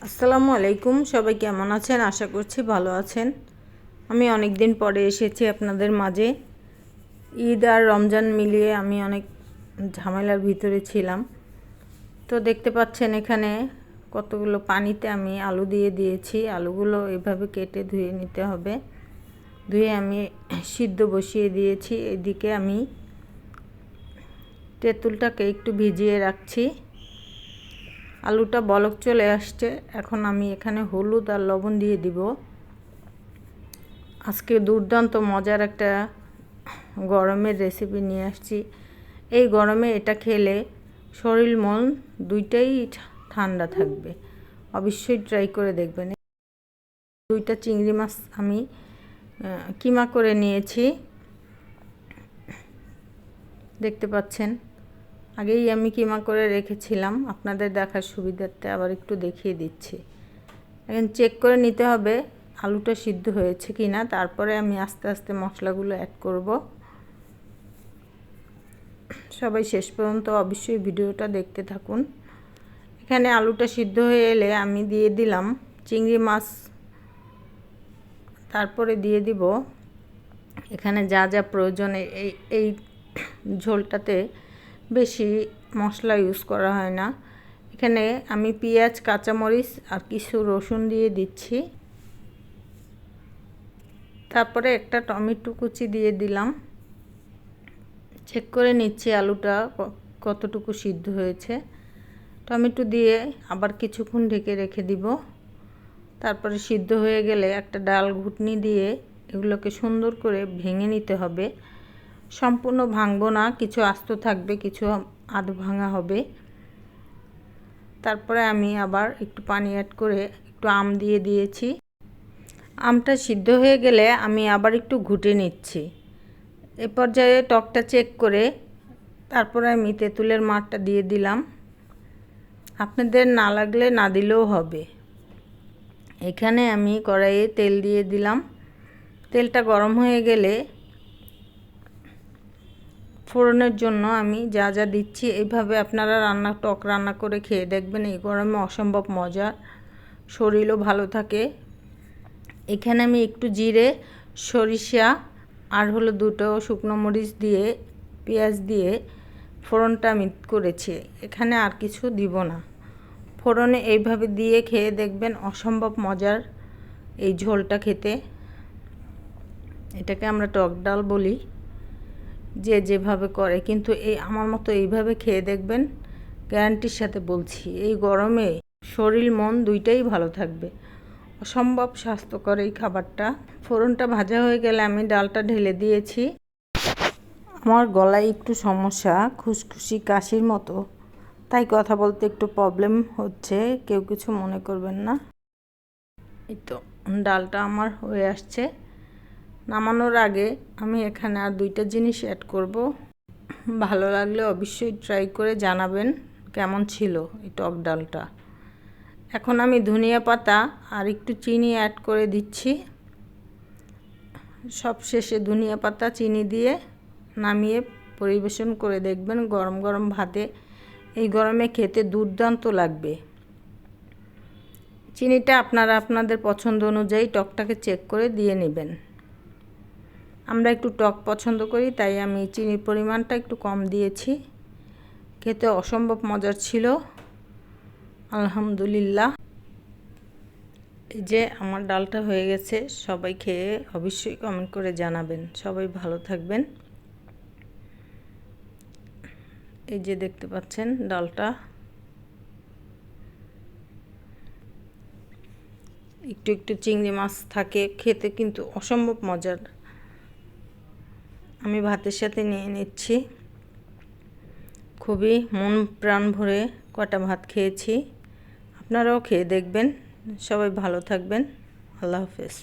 আসসালামু আলাইকুম। সবাই কেমন আছেন? আশা করছি ভালো আছেন। আমি অনেক দিন পরে এসেছি আপনাদের মাঝে। ঈদ আর রমজান মিলিয়ে আমি অনেক ঝামেলার ভিতরে ছিলাম। তো দেখতে পাচ্ছেন এখানে কতগুলো পানিতে আমি আলু দিয়ে দিয়েছি। আলুগুলো এভাবে কেটে ধুয়ে নিতে হবে। ধুয়ে আমি সিদ্ধ বসিয়ে দিয়েছি। এদিকে আমি তেঁতুলটাকে একটু ভিজিয়ে রাখছি। আলুটা বলক চলে আসছে। এখন আমি এখানে হলুদ আর লবণ দিয়ে দিব। আজকে দুর্দান্ত মজার একটা গরমের রেসিপি নিয়ে আসছি। এই গরমে এটা খেলে শরীর মন দুইটাই ঠান্ডা থাকবে। অবশ্যই ট্রাই করে দেখবেন। দুইটা চিংড়ি মাছ আমি কিমা করে নিয়েছি, দেখতে পাচ্ছেন। আগেই আমি কিমা করে রেখেছিলাম, আপনাদের দেখার সুবিধার্থে আবার একটু দেখিয়ে দিচ্ছি। এখন চেক করে নিতে হবে আলুটা সিদ্ধ হয়েছে কি না, তারপরে আমি আস্তে আস্তে মশলাগুলো অ্যাড করব। সবাই শেষ পর্যন্ত অবশ্যই ভিডিওটা দেখতে থাকুন। এখানে আলুটা সিদ্ধ হয়ে এলে আমি দিয়ে দিলাম চিংড়ি মাছ, তারপরে দিয়ে দিব এখানে যা যা প্রয়োজন। এই ঝোলটাতে বেশি মশলা ইউজ করা হয় না। এখানে আমি পেঁয়াজ, কাঁচামরিচ আর কিছু রসুন দিয়ে দিচ্ছি। তারপরে একটা টমেটো কুচি দিয়ে দিলাম। চেক করে নিচ্ছি আলুটা কতটুকু সিদ্ধ হয়েছে। টমেটো দিয়ে আবার কিছুক্ষণ ঢেকে রেখে দিব। তারপরে সিদ্ধ হয়ে গেলে একটা ডাল ঘুটনি দিয়ে এগুলোকে সুন্দর করে ভেঙে নিতে হবে। সম্পূর্ণ ভাঙবো না, কিছু আস্ত থাকবে, কিছু আধ ভাঙা হবে। তারপরে আমি আবার একটু পানি অ্যাড করে একটু আম দিয়ে দিয়েছি। আমটা সিদ্ধ হয়ে গেলে আমি আবার একটু ঘুটে নিচ্ছি। এ পর্যায়ে টকটা চেক করে তারপরে আমি তেঁতুলের মাঠটা দিয়ে দিলাম। আপনাদের না লাগলে না দিলেও হবে। এখানে আমি কড়াইয়ে তেল দিয়ে দিলাম। তেলটা গরম হয়ে গেলে ফোড়নের জন্য আমি যা যা দিচ্ছি, এইভাবে আপনারা টক রান্না করে খেয়ে দেখবেন। এই গরমে অসম্ভব মজা, শরীরও ভালো থাকে। এখানে আমি একটু জিরে, সরিষা আর হলো দুটো শুকনো মরিচ দিয়ে পেঁয়াজ দিয়ে ফোড়নটা আমি করেছি। এখানে আর কিছু দিব না। ফোড়নে এইভাবে দিয়ে খেয়ে দেখবেন, অসম্ভব মজার এই ঝোলটা খেতে। এটাকে আমরা টক ডাল বলি, যে যেভাবে করে, কিন্তু এই আমার মতো এইভাবে খেয়ে দেখবেন। গ্যারান্টির সাথে বলছি, এই গরমে শরীর মন দুইটাই ভালো থাকবে। অসম্ভব স্বাস্থ্যকর এই খাবারটা। ফোড়নটা ভাজা হয়ে গেলে আমি ডালটা ঢেলে দিয়েছি। আমার গলায় একটু সমস্যা, খুসখুসি কাশির মতো, তাই কথা বলতে একটু প্রবলেম হচ্ছে, কেউ কিছু মনে করবেন না। এই তো ডালটা আমার হয়ে আসছে। নামানোর আগে আমি এখানে আর দুইটা জিনিস অ্যাড করব। ভালো লাগলে অবশ্যই ট্রাই করে জানাবেন কেমন ছিল এই টক ডালটা। এখন আমি ধনিয়া পাতা আর একটু চিনি অ্যাড করে দিচ্ছি। সব শেষে ধনিয়া পাতা চিনি দিয়ে নামিয়ে পরিবেশন করে দেখবেন গরম গরম ভাতে। এই গরমে খেতে দুর্দান্ত লাগবে। চিনিটা আপনারা আপনাদের পছন্দ অনুযায়ী টকটাকে চেক করে দিয়ে নেবেন। আমরা একটু টক পছন্দ করি, তাই আমি চিনির পরিমাণটা একটু কম দিয়েছি। খেতে অসম্ভব মজার ছিল, আলহামদুলিল্লাহ। এই যে আমার ডালটা হয়ে গেছে। সবাই খেয়ে অবশ্যই কমেন্ট করে জানাবেন। সবাই ভালো থাকবেন। এই যে দেখতে পাচ্ছেন ডালটা একটু একটু চিংড়ি মাছ থাকে, খেতে কিন্তু অসম্ভব মজার। আমি ভাতের সাথে নিয়ে নিচ্ছি। খুবই মন প্রাণ ভরে কটা ভাত খেয়েছি। আপনারাও খেয়ে দেখবেন। সবাই ভালো থাকবেন। আল্লাহ হাফেজ।